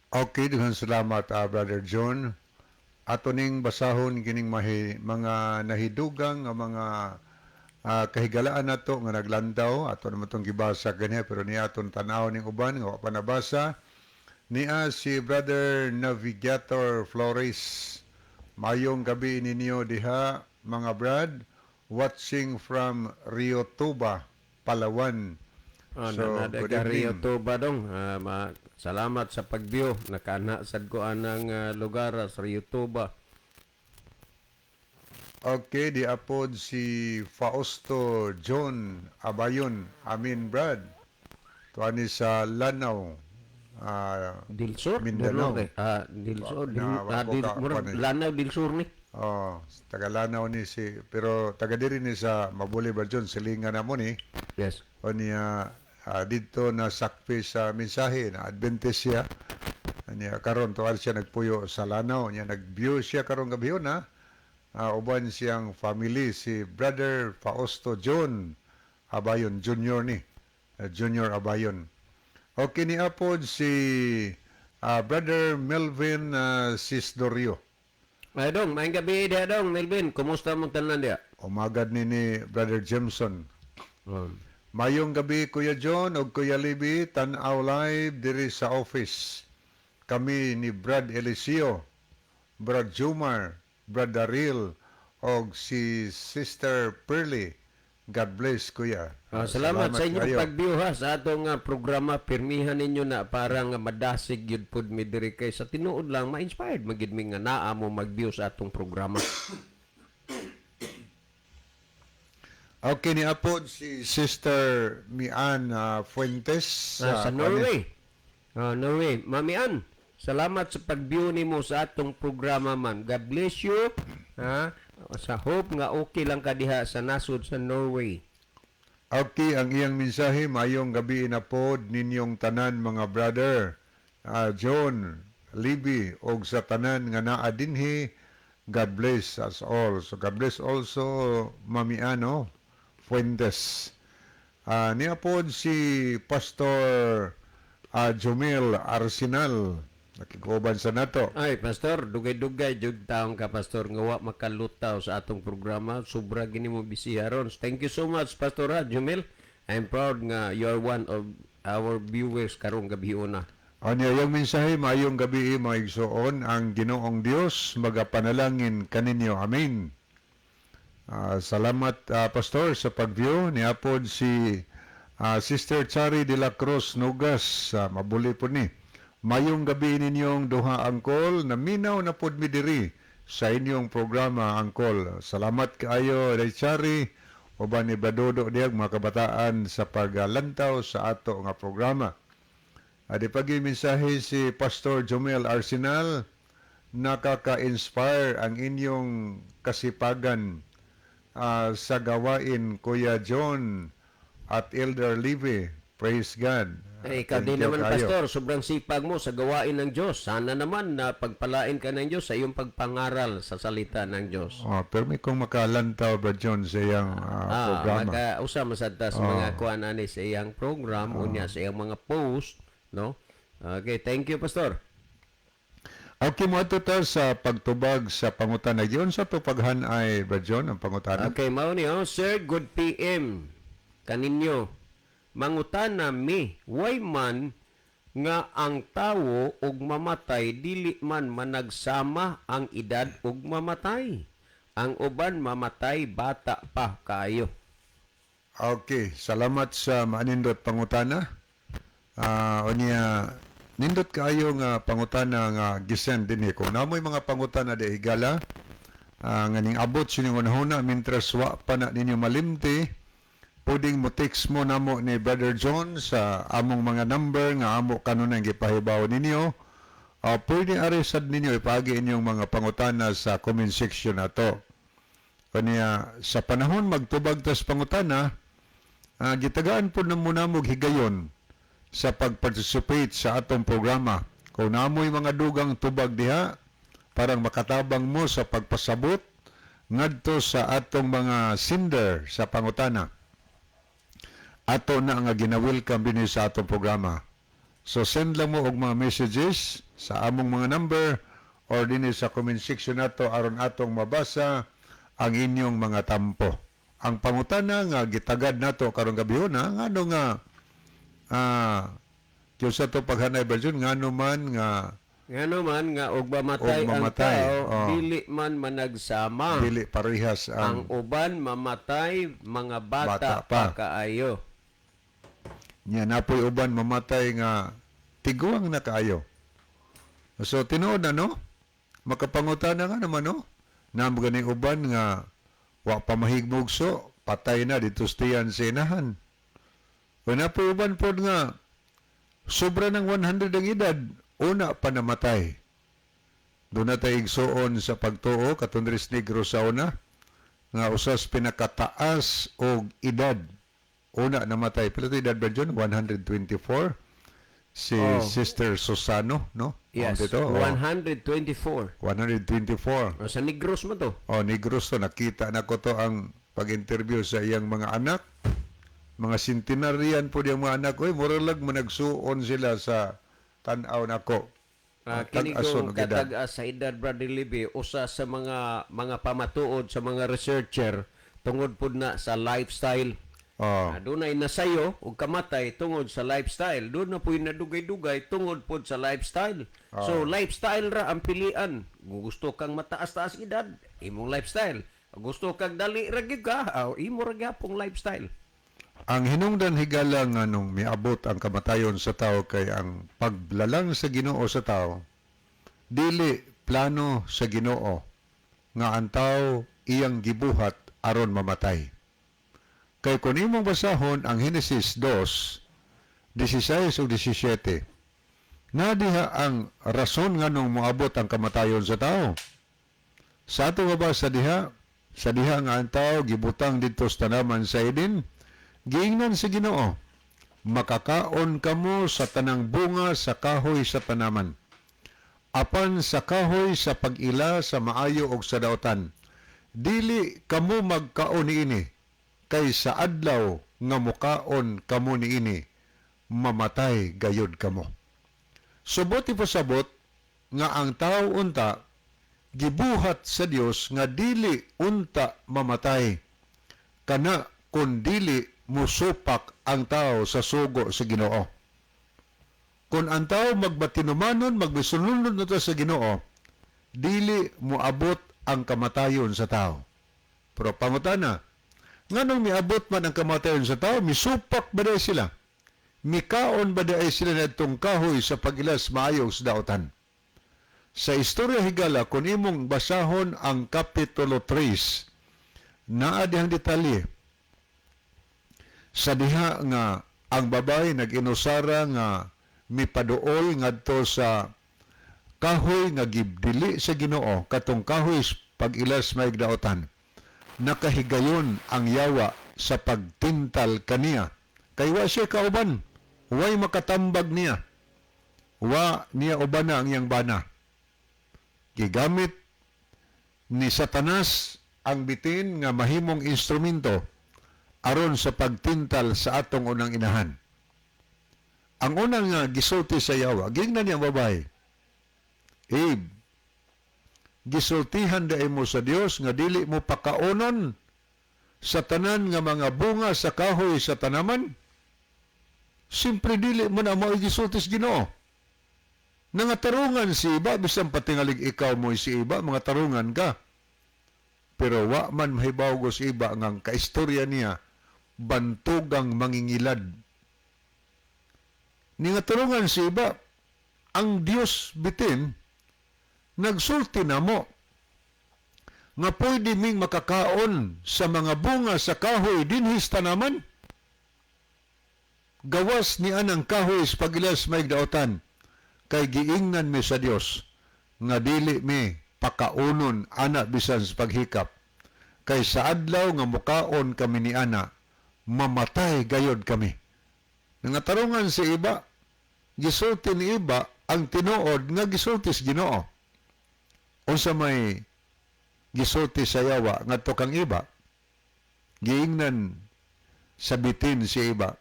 Okay, daghang salamat, Brother John. Ato ning basahon kining mga nahidugang nga mga kahigalaan nato nga naglandaw. Ato naman itong gibasa kaniya pero niya atong tanaw ning uban nga wa pa nabasa. Niya si Brother Navigator Flores. Mayong gabi ninyo diha mga brad, watching from Rio Tuba, Palawan. Good Rio Tuba dong. Salamat sa pagbiyo. Nakana sad ko anang lugar sa Rio Tuba. Okay, di apod si Fausto John Abayon. Amin, Brad. Tuani sa Lanao. Dilsur? Mindanao. Dilsur. Wako Lanao, Dilsur ni. Oh, taga Lanao ni si, pero taga diri ni sa Mabuli ba John, silingan na mo ni. Yes. O niya, dito na sakpi sa mensahe na Adventist siya. Niya karon tuwal siya nagpuyo sa Lanao. Niya nag-view siya karon gabi na. Uban siyang family si Brother Fausto John Abayon Junior ni. Junior Abayon. Okay ni apod si Brother Melvin Sisdorio. Ay dong, maing gabi dia dong, Melvin. Kumusta mo tanan dia? Umagad ni Brother Jameson. Mayong gabi Kuya John o Kuya Libby, tanaw live diri sa office. Kami ni Brad Eliseo, Brad Jumar, Brad Daril, o si Sister Pearly. God bless, Kuya. Salamat sa inyong kayo. pagbiyo ha sa atong programa. Pirmihan ninyo na parang madasig yun po mi diri kay sa tinuod lang ma-inspired magid mi nga naa mo magbiyo sa atong programa. Okay ni apod si Sister Mian Fuentes Sa Norway. Norway. Mami Ann, salamat sa pagbiyo nimo sa atong programa man. God bless you. Sa hope nga okay lang ka diha sa nasod sa Norway. Okay, ang iyang mensahe mayong gabi na pod ninyong tanan mga brother. John, Libby og sa tanan nga naa dinhi. God bless us all. So God bless also Mami Ano Fuentes. Niya pod si Pastor Jomel Arsenal nakikuban sa nato. Ay, Pastor, dugay-dugay jud taong ka, Pastor, nga wa makalutaw sa atong programa. Sobra gini mo bisiya ron. Thank you so much, Pastor Jumel. I'm proud nga you are one of our viewers karong gabi una. Ano yung mensahe, maayong gabi mga igsoon, ang Ginoong Dios magapanalangin kaninyo. Amen. Salamat, Pastor, sa pag-view. Niapod si Sister Chari de la Cruz Nugas. Mabuli po ni. Mayong gabi ninyong duha, Angkol, na minaw na pod mi diri sa inyong programa, Angkol. Salamat kaayo, Chari, o ba ni Badodo diag mga kabataan sa paglantaw sa ato nga programa. Adi pagi mensahe si Pastor Jomel Arsenal, nakaka-inspire ang inyong kasipagan sa gawain, Kuya John at Elder Livy. Praise God. Ikaw din naman, Pastor, sobrang sipag mo sa gawain ng Diyos. Sana naman na pagpalain ka ng Diyos sa iyong pagpangaral sa salita ng Diyos. Pero may kung makalantaw ba John sa iyang programa. Maka-usa masada sa mga kuan ani sa iyang program, unya sa iyang mga post, no? Okay, thank you, Pastor. Okay, mo ito sa pagtubag sa pangutana. Yun sa tupaghan ay ba John ang pangutana? Okay, mao ni Sir, good PM kaninyo. Mangutana mi, why man nga ang tawo og mamatay dili man managsama ang edad og mamatay. Ang uban mamatay bata pa kaayo. Okay, salamat sa manindot pangutana. Unya nindot kaayo nga pangutana nga gisend dinhi kung namoy mga pangutana di higala nga ning abot sining unahuna mintras wa pa na ninyo malimti. Pwedeng mo text mo namo ni Brother John sa among mga number nga amo kanunay gipahibaw ninyo. Pwede aresad ninyo ipagi inyong mga pangutana sa comment section nato. Kanya sa panahon magtubag tas pangutana, gitagaan po na muna mo higayon sa pag-participate sa atong programa. Kung namoy mga dugang tubag diha, parang makatabang mo sa pagpasabot ngadto sa atong mga sender sa pangutana. Ato na nga ginawelcome din sa atong programa. So send lang mo og mga messages sa among mga number or din sa comment section nato aron atong mabasa ang inyong mga tampo. Ang pangutana nga gitagad nato karong gabi na ngano nga yung sa to paghanay version ngano man nga og mamatay ang tao, dili man managsama. Dili parehas ang uban mamatay mga bata pa kaayo. Nya napoy uban mamatay nga tiguang na kaayo. So tinuod na no? Makapangutana nga naman no? Nam gani uban nga wa pa mahigmugso, patay na dito stiyan sa inahan. Kung napoy uban pod nga sobra ng 100 ang edad, una pa namatay. Doon na tayo igsuon sa pagtuo, katundris negro sa una, nga usas pinakataas og edad. Una namatay. Pila ito edad ba dyan? 124? Si Sister Susano, no? Yes, dito, 124. 124. Sa Negros mo to? Negros to. Nakita na ko to ang pag-interview sa iyang mga anak. Mga centenarian po yung mga anak ko. Muralag managsuon sila sa tanaw na ko. Kinigo katag-as sa edad, Brother Libby, usa sa mga pamatuod sa mga researcher tungod po na sa lifestyle. Doon ay nasayo o kamatay tungod sa lifestyle. Doon na po yung nadugay-dugay tungod po sa lifestyle. So, lifestyle ra ang pilian. Kung gusto kang mataas-taas edad, imong lifestyle. Kung gusto kang dali ragi ka, imo ragi pong lifestyle. Ang hinungdan higala nga nung miabot ang kamatayon sa tao kay ang paglalang sa Ginoo sa tao, dili plano sa Ginoo nga ang tao iyang gibuhat aron mamatay. Kay kung imong basahon ang Genesis 2:16 o 17, na diha ang rason nga nung moabot ang kamatayon sa tao. Sa ato nga ba sa diha nga ang tao gibutang dito sa tanaman sa Eden, giingnan sa Ginoo, makakaon kamo sa tanang bunga sa kahoy sa tanaman. Apan sa kahoy sa pag-ila sa maayo og sa daotan, dili kamo magkaon niini, kay sa adlaw nga mukaon kamo niini, mamatay gayud kamo. Subot ipasabot, nga ang tao unta gibuhat sa Dios nga dili unta mamatay kana kun dili musupak ang tao sa sugo sa Ginoo. Kung ang tao magbatinumanon, magbisununod na sa Ginoo, dili moabot ang kamatayon sa tao. Pero pangutana, nganong miabot man ang kamatayon sa tao, misupak ba dahi sila? Mikaon ba dahi sila na itong kahoy sa pagilas maayong sa daotan? Sa istorya higala, kung imong basahon ang Kapitulo 3, naa dihang detalye, sa diha nga ang babae nag-inusara nga mipaduol ngadto sa kahoy nga gibdili sa Ginoo katong kahoy pag-ilas maayong daotan. Nakahigayon ang yawa sa pagtintal kaniya. Kay wa siya kauban, way makatambag niya. Wa niya uban na ang iyang bana. Gigamit ni Satanas ang bitin nga mahimong instrumento aron sa pagtintal sa atong unang inahan. Ang unang nga gisulti sa yawa, gingnan niya babae, Eve, gisultihan dahi mo sa Dios nga dili mo pakaunon sa tanan nga mga bunga sa kahoy sa tanaman? Simpre dili mo na mo gisultis Ginoo. Nangatarungan si iba, bisan patingalig ikaw mo si iba, mga tarungan ka. Pero wa man mahibaw ko si iba ngang kaistorya niya, bantugang mangingilad. Nangatarungan si iba, ang Dios bitin, nagsulti na mo, nga pwede ming makakaon sa mga bunga sa kahoy dinhis tanaman. Gawas ni anang kahoy sa pagilas may daotan, kay giingnan mi sa Dios nga dili mi pakaunon ana bisan sa paghikap, kay sa adlaw nga mukaon kami ni ana mamatay gayod kami. Nangatarungan si iba, gisulti ni iba ang tinuod nga gisulti sa Ginoo. Unsa may gisulti sa yawa ngadto kang iba, giingnan sa bitin si iba,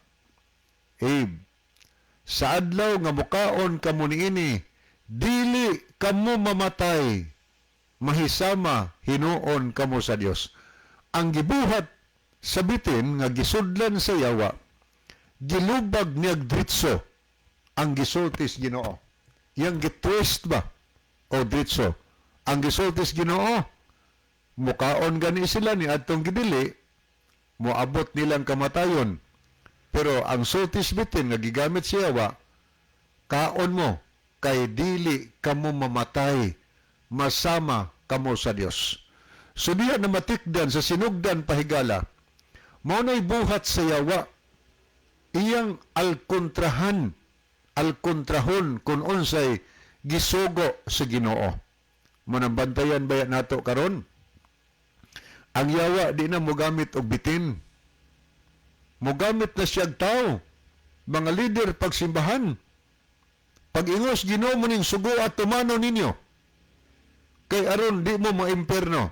Eve, sa adlaw nga mukaon kamo niini, dili kamo mamatay, mahisama hinuon kamo sa Dios. Ang gibuhat sa bitin nga gisudlan sa yawa, gilubag niyag dritso ang gisultis Ginoo. Yang gitwist ba o dritso? Ang gisultis Ginoo, mukaon gani sila ni adtong gidili, moabot nilang kamatayon. Pero ang sultis bitin nga gigamit sa yawa, kaon mo, kay dili kamo mamatay, masama kamo sa Dios. So diya na matikdan sa sinugdan pahigala, maunay buhat sa yawa, iyang alkontrahon kung unsay gisugo sa Ginoo. Manambantayan ba nato karon? Ang yawa di na mogamit og bitin. Mogamit na siyag tao, mga leader pagsimbahan. Pag-ingos Ginoo mo ning sugo at tumano ninyo. Kay aron di mo maimperno.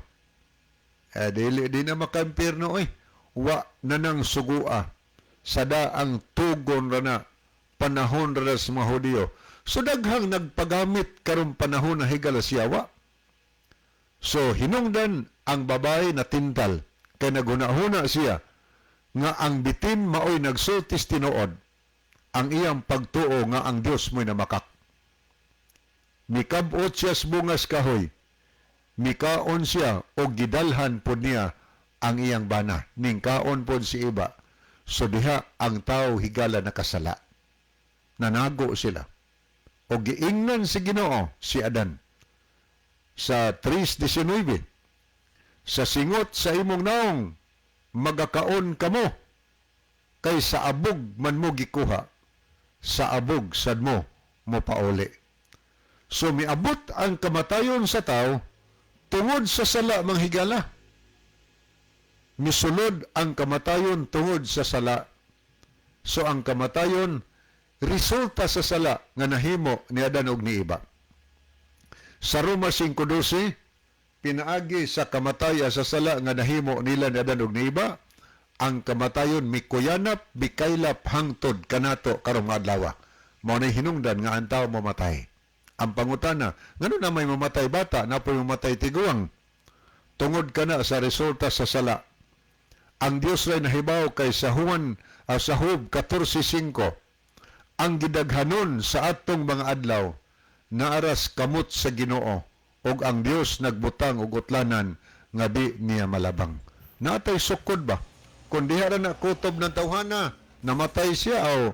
Dili di na makaimperno wa na nang sugua. Sada ang tugon ra na panahon ra sa mga Hudiyo. So daghang nagpagamit karong panahon na higala siyawa. So hinungdan ang babae na tintal kay naghuna-huna siya nga ang bitin maoy nagsultis tinuod ang iyang pagtuo nga ang Dios mo'y namakak. Mikabot siya sa bungas kahoy, mikaon siya o gidalhan po niya ang iyang bana, ning kaon po si iba. So diha ang tao higala nakasala. Nanago sila. O giingnan si Ginoo si Adan sa 3:19, sa singot sa imong naong magakaon kamo, kay sa abog man mo gikuha, sa abog sad mo pauli. So miabot ang kamatayon sa tao tungod sa sala manghigala. Misulod ang kamatayon tungod sa sala. So ang kamatayon resulta sa sala nga nahimo ni Adan ug ni Eva. Sa Roma 5:12, pinaagi sa kamataya sa sala nga nahimo nila ni Adan ug ni Eva, ang kamatayon mikuyanap, bikaylap hangtod kanato karong adlaw. Mao nay hinungdan nga ang tawo mamatay. Ang pangutana, ngano na may mamatay bata, na po mamatay tiguang. Tungod ka na sa resulta sa sala. Ang Dios ray nahibaw kay sa Hub 14:5. Ang gidaghanon sa atong mga adlaw, naaras kamot sa Ginoo, ug ang Dios nagbutang og utlanan nga di niya malabang. Natay sukod ba? Kung diha ra na kutob ng tawhana, namatay siya o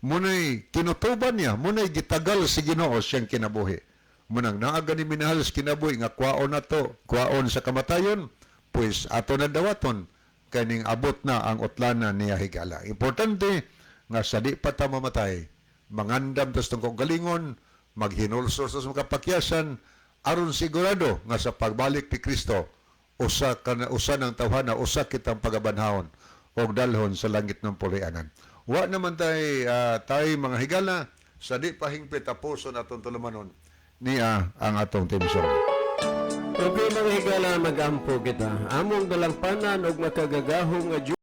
munay kinutuban niya, munay gitagal si Ginoo siyang kinabuhi. Munang naaga ni minahal sa kinabuhi nga kwaon na to, kwaon sa kamatayon, pues ato na dawaton, kaning abot na ang utlanan niya higala. Importante nga sa di pa ta mamatay, mangandam tas tungkol galingon, maghinulsor sa mga kapakyasan, aron sigurado nga sa pagbalik ni Kristo, usa ng tawhana, usa kitang pagabanhawon og dalhon sa langit ng pulianan. Wa naman tay mga higala sa di pa hingpit tapuson atong tulumanon niya ang atong temisyon. Okay mga higala, mag-ampo kita. Among dalangpanan og makagagahong nga